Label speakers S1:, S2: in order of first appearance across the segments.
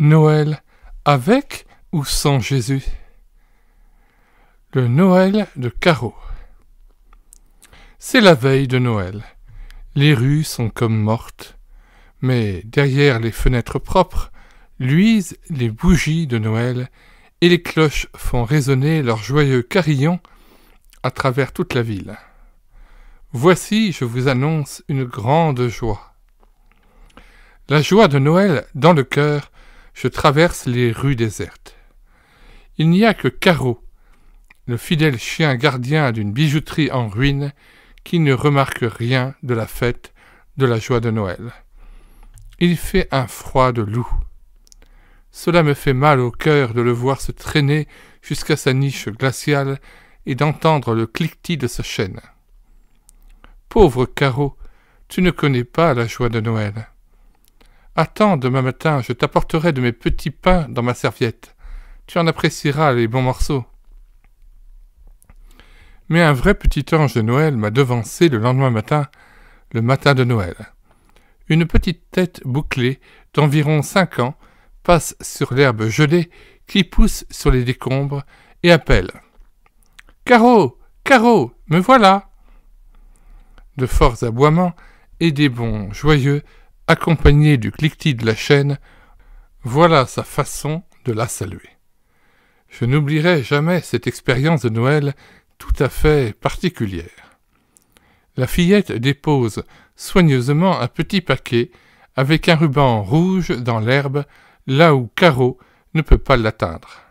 S1: Noël avec ou sans Jésus? Le Noël de Caro. C'est la veille de Noël. Les rues sont comme mortes, mais derrière les fenêtres propres luisent les bougies de Noël et les cloches font résonner leurs joyeux carillons à travers toute la ville. Voici, je vous annonce une grande joie. La joie de Noël dans le cœur, je traverse les rues désertes. Il n'y a que Caro, le fidèle chien gardien d'une bijouterie en ruine, qui ne remarque rien de la fête, de la joie de Noël. Il fait un froid de loup. Cela me fait mal au cœur de le voir se traîner jusqu'à sa niche glaciale et d'entendre le cliquetis de sa chaîne. Pauvre Caro, tu ne connais pas la joie de Noël. Attends, demain matin, je t'apporterai de mes petits pains dans ma serviette. Tu en apprécieras les bons morceaux. Mais un vrai petit ange de Noël m'a devancé le lendemain matin, le matin de Noël. Une petite tête bouclée d'environ 5 ans passe sur l'herbe gelée qui pousse sur les décombres et appelle « Caro, Caro, me voilà !» De forts aboiements et des bonds joyeux accompagnés du cliquetis de la chaîne, voilà sa façon de la saluer. Je n'oublierai jamais cette expérience de Noël tout à fait particulière. La fillette dépose soigneusement un petit paquet avec un ruban rouge dans l'herbe, là où Caro ne peut pas l'atteindre.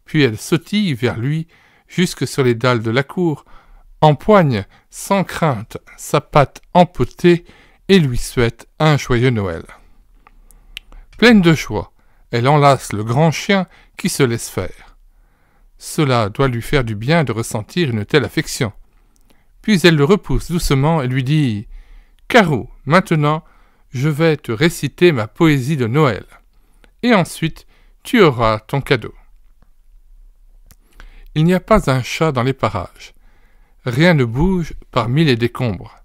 S1: Puis elle sautille vers lui jusque sur les dalles de la cour, empoigne sans crainte sa patte empotée et lui souhaite un joyeux Noël. Pleine de joie, elle enlace le grand chien qui se laisse faire. Cela doit lui faire du bien de ressentir une telle affection. Puis elle le repousse doucement et lui dit « Caro, maintenant, je vais te réciter ma poésie de Noël. Et ensuite, tu auras ton cadeau. » Il n'y a pas un chat dans les parages. Rien ne bouge parmi les décombres.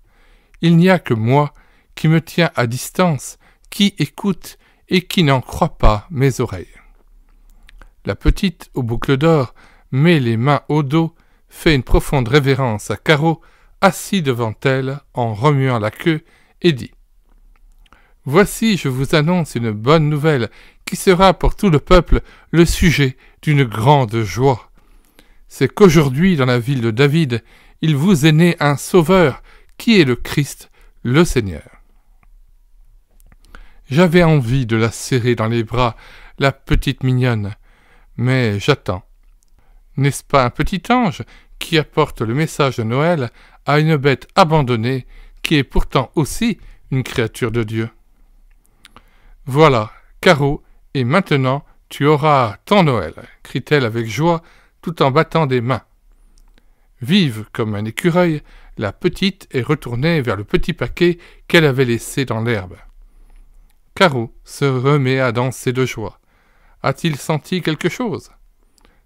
S1: Il n'y a que moi qui me tiens à distance, qui écoute et qui n'en croit pas mes oreilles. La petite aux boucles d'or met les mains au dos, fait une profonde révérence à Caro, assis devant elle en remuant la queue, et dit « Voici, je vous annonce une bonne nouvelle qui sera pour tout le peuple le sujet d'une grande joie. C'est qu'aujourd'hui, dans la ville de David, il vous est né un sauveur, qui est le Christ, le Seigneur. » J'avais envie de la serrer dans les bras, la petite mignonne, mais j'attends. N'est-ce pas un petit ange qui apporte le message de Noël à une bête abandonnée qui est pourtant aussi une créature de Dieu? Voilà, Caro, et maintenant tu auras ton Noël, crie-t-elle avec joie tout en battant des mains. Vive comme un écureuil, la petite est retournée vers le petit paquet qu'elle avait laissé dans l'herbe. Caro se remet à danser de joie. A-t-il senti quelque chose?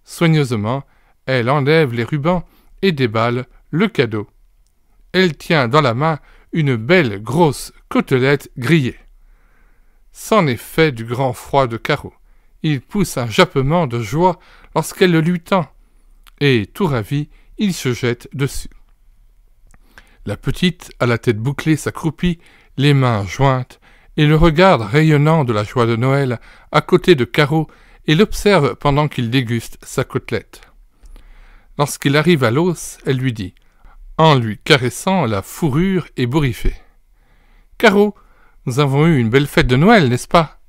S1: Soigneusement, elle enlève les rubans et déballe le cadeau. Elle tient dans la main une belle grosse côtelette grillée. C'en est fait du grand froid de Caro. Il pousse un jappement de joie lorsqu'elle le lui tend, et, tout ravi, il se jette dessus. La petite, à la tête bouclée, s'accroupit, les mains jointes, et le regarde rayonnant de la joie de Noël à côté de Caro et l'observe pendant qu'il déguste sa côtelette. Lorsqu'il arrive à l'os, elle lui dit, en lui caressant la fourrure ébouriffée: « Caro, nous avons eu une belle fête de Noël, n'est-ce pas ?»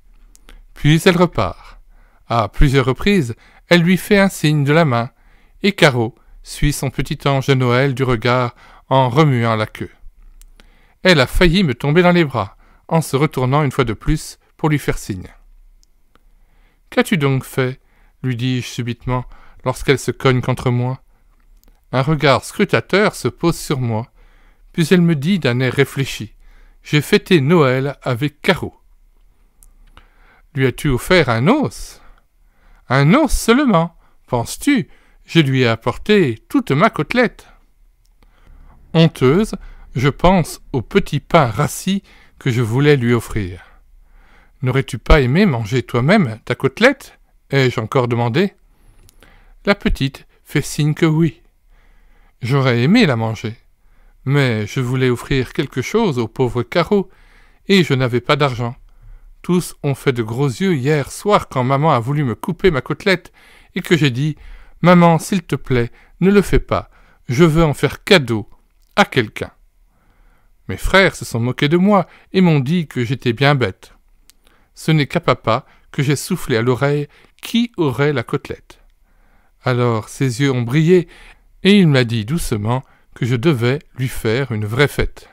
S1: Puis elle repart. À plusieurs reprises, elle lui fait un signe de la main, et Caro suit son petit ange de Noël du regard en remuant la queue. Elle a failli me tomber dans les bras, en se retournant une fois de plus pour lui faire signe. « Qu'as-tu donc fait ?» lui dis-je subitement, lorsqu'elle se cogne contre moi. Un regard scrutateur se pose sur moi, puis elle me dit d'un air réfléchi: « J'ai fêté Noël avec Caro. »« Lui as-tu offert un os ?»« Un os seulement, penses-tu? Je lui ai apporté toute ma côtelette. » Honteuse, je pense au petit pain rassis que je voulais lui offrir. N'aurais-tu pas aimé manger toi-même ta côtelette ? ai-je encore demandé. La petite fait signe que oui. J'aurais aimé la manger, mais je voulais offrir quelque chose au pauvre Caro, et je n'avais pas d'argent. Tous ont fait de gros yeux hier soir quand maman a voulu me couper ma côtelette, et que j'ai dit « Maman, s'il te plaît, ne le fais pas, je veux en faire cadeau à quelqu'un. » Mes frères se sont moqués de moi et m'ont dit que j'étais bien bête. Ce n'est qu'à papa que j'ai soufflé à l'oreille qui aurait la côtelette. Alors ses yeux ont brillé et il m'a dit doucement que je devais lui faire une vraie fête.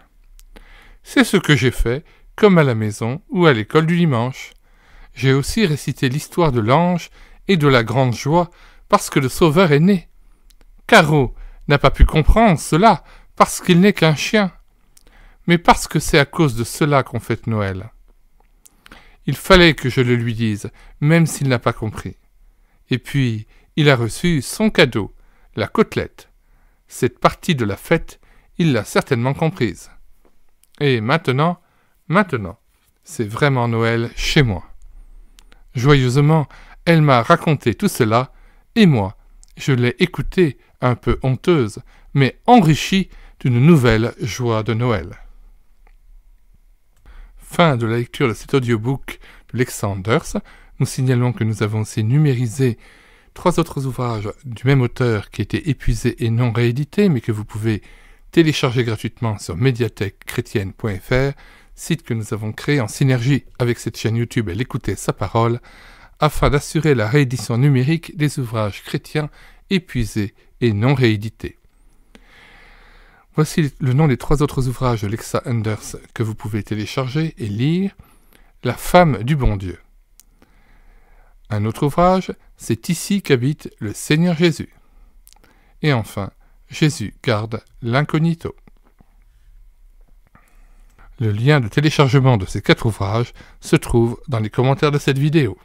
S1: C'est ce que j'ai fait, comme à la maison ou à l'école du dimanche. J'ai aussi récité l'histoire de l'ange et de la grande joie parce que le Sauveur est né. Caro n'a pas pu comprendre cela parce qu'il n'est qu'un chien, mais parce que c'est à cause de cela qu'on fête Noël. Il fallait que je le lui dise, même s'il n'a pas compris. Et puis, il a reçu son cadeau, la côtelette. Cette partie de la fête, il l'a certainement comprise. Et maintenant, c'est vraiment Noël chez moi. Joyeusement, elle m'a raconté tout cela, et moi, je l'ai écoutée un peu honteuse, mais enrichie d'une nouvelle joie de Noël. Fin de la lecture de cet audiobook de Lexa Anders. Nous signalons que nous avons aussi numérisé 3 autres ouvrages du même auteur qui étaient épuisés et non réédités, mais que vous pouvez télécharger gratuitement sur médiathèquechrétienne.fr, site que nous avons créé en synergie avec cette chaîne YouTube et l'écouter sa parole, afin d'assurer la réédition numérique des ouvrages chrétiens épuisés et non réédités. Voici le nom des 3 autres ouvrages de Lexa Anders que vous pouvez télécharger et lire. La femme du bon Dieu. Un autre ouvrage, c'est ici qu'habite le Seigneur Jésus. Et enfin, Jésus garde l'incognito. Le lien de téléchargement de ces 4 ouvrages se trouve dans les commentaires de cette vidéo.